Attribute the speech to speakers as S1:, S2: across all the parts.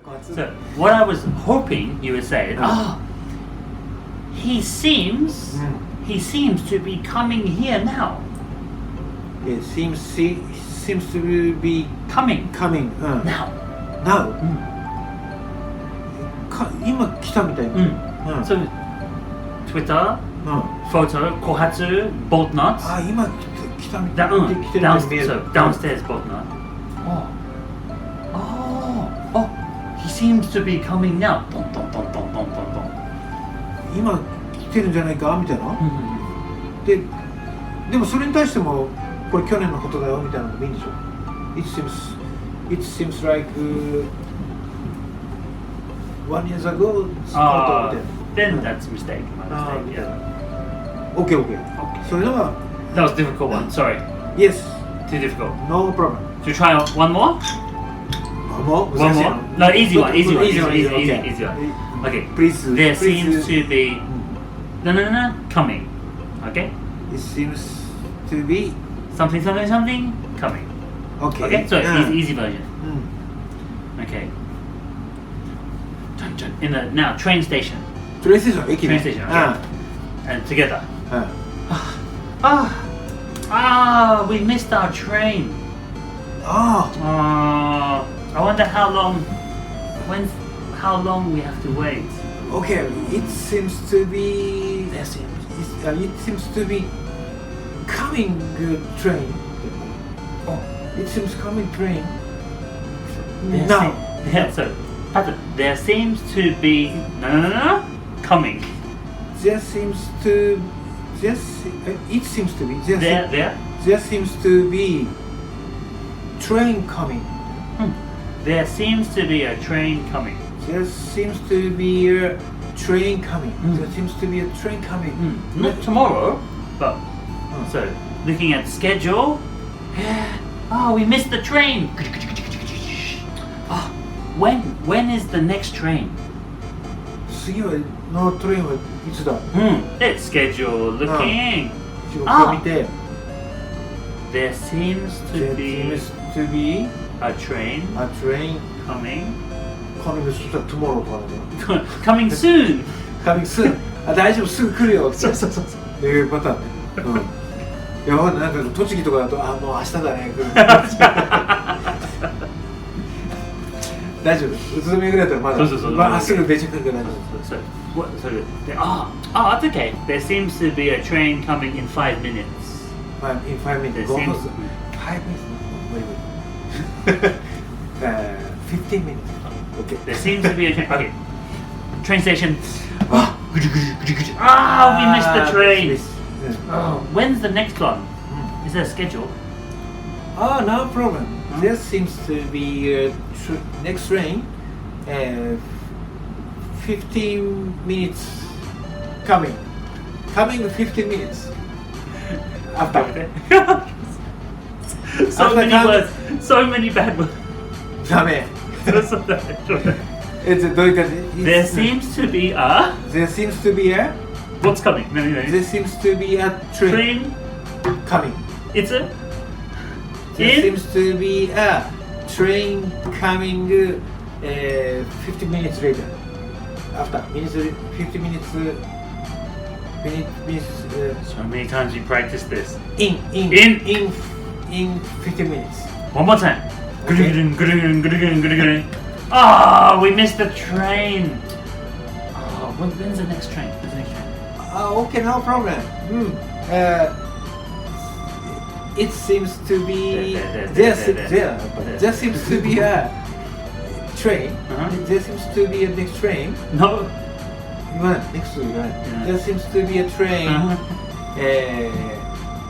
S1: So what I was hoping you would say, he seems to be coming here now.
S2: It seems to be
S1: Coming
S2: now.
S1: now.
S2: 今来たみたいな。
S1: So Twitter, photo, 後発 BoltNut.
S2: 今来たみたいな。来てるように見える。
S1: So downstairs BoltNut. He seems to be coming now. トントントントントントントン。
S2: 今来てるんじゃないかみたいな。でもそれに対してもこれ去年のことだよみたいなのもいいんでしょ。It seems like 1 year ago.
S1: Then that's a mistake. My mistake.
S2: Okay. それでは
S1: That was a difficult one. Sorry.
S2: Yes.
S1: Too difficult.
S2: No problem.
S1: Should we try one more? One more? No, easy one. Easy one. Okay.
S2: Please.
S1: There seems to be no coming. Okay.
S2: It seems to be
S1: something coming. Okay. So easy version. Okay. In the now train station.
S2: Train station. 駅ね。
S1: Train station. Okay. And together. We missed our train. I wonder how long we have to wait.
S2: Okay, it seems to be coming train. It seems coming train. Now.
S1: So, there seems to be coming.
S2: It seems to be there seems to be train coming.
S1: There seems to be a train coming.
S2: There seems to be a train coming. There seems to be a train coming.
S1: Not tomorrow, but so looking at schedule. We missed the train. When is the next train?
S2: 次のトレインはいつだ？
S1: It's schedule looking.
S2: 見て。
S1: There seems to be a train coming.
S2: Coming tomorrow とかね。
S1: Coming soon.
S2: Coming soon. 大丈夫すぐ来るよ。
S1: そう。
S2: いうパターンね。いやなんか栃木とかだともう明日だね来る。大丈夫。宇都宮ぐらいだったらまだ。まあすぐ電車来るから大丈夫。
S1: So that's okay. There seems to be a train coming in 5 minutes.
S2: In 5 minutes. 5 minutes. Wait. 15 minutes. Okay.
S1: There seems to be a train. Okay. Train station. We missed the train. When's the next one? Is there a schedule?
S2: No problem. There seems to be next train. 15 minutes coming. Coming 15 minutes. After.
S1: So many words. So many bad words.
S2: ダメ。どういう感じ？
S1: There seems to be a.
S2: There seems to be a.
S1: What's coming?
S2: There seems to be a train coming.
S1: It's a.
S2: There seems to be a train coming 15 minutes later. After 15 minutes.
S1: So many times you practice this.
S2: In 15 minutes.
S1: One more time.
S2: Okay.
S1: We missed the train. When's the next train?
S2: Okay, no problem. It seems to be there seems to be a train. There seems to be a next train.
S1: No.
S2: Next to right. There seems to be a train.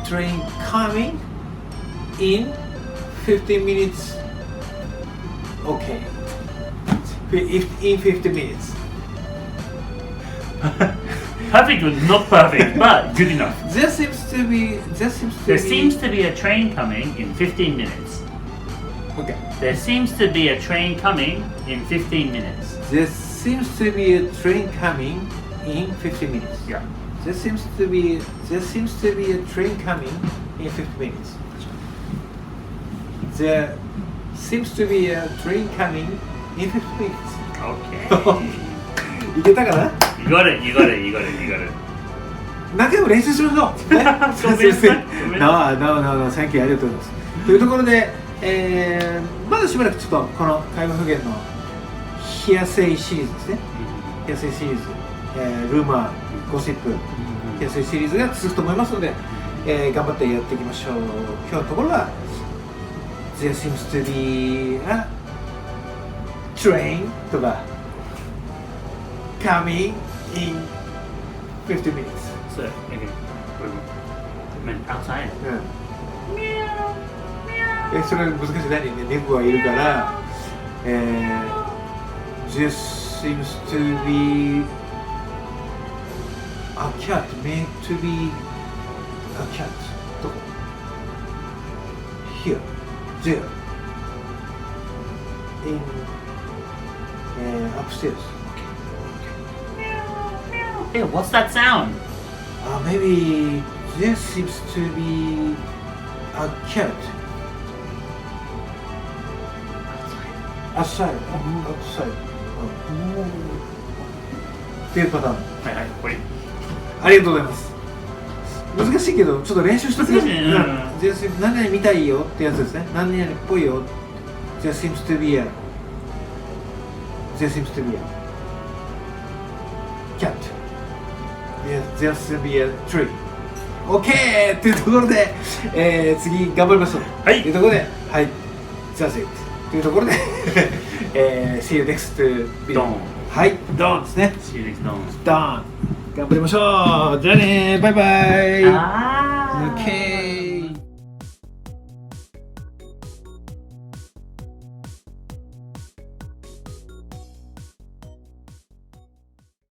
S2: Train coming in 15 minutes. Okay. In 15 minutes.
S1: Perfect was not perfect, but good enough.
S2: There seems to be
S1: a train coming in 15 minutes.
S2: Okay.
S1: There seems to be a train coming in 15 minutes.
S2: There seems to be a train coming in 15 minutes.
S1: Yeah.
S2: There seems to be a train coming in 15 minutes. There seems to be a train coming in 15 minutes.
S1: Okay.
S2: いけたかな？
S1: You got it, you got it, you got it, you got it.
S2: 何回も練習しましょう。ね、
S1: ごめんなさい。
S2: No, thank you. ありがとうございます。というところで、まだしばらくちょっとこの会話表現のHearsayシリーズですね。Hearsayシリーズ、ルーマー、ゴシップ、Hearsayシリーズが続くと思いますので、頑張ってやっていきましょう。今日のところは There seems to be a train とか coming in 50 minutes.
S1: So, okay. Outside.
S2: それ難しい何ね、猫がいるから、There seems to be a cat made to be a cat どこ Here, there in upstairs.
S1: Hey, what's that sound?
S2: Maybe there seems to be a cat outside. っていうパターン。
S1: はいはい、これ。
S2: ありがとうございます。難しいけど、ちょっと練習しとく。
S1: 難しいね。
S2: 何々見たいよってやつですね。何々っぽいよ。There seems to be a cat. There seems to be a tree. OK! っていうところで、次頑張りましょう。
S1: はい。
S2: というところで、はい。That's it. というところで、See you next video. はい、ドーンですね。
S1: See you next time.
S2: ドーン。頑張りましょう。じゃあね、バイバイ。
S1: Ah.
S2: OK。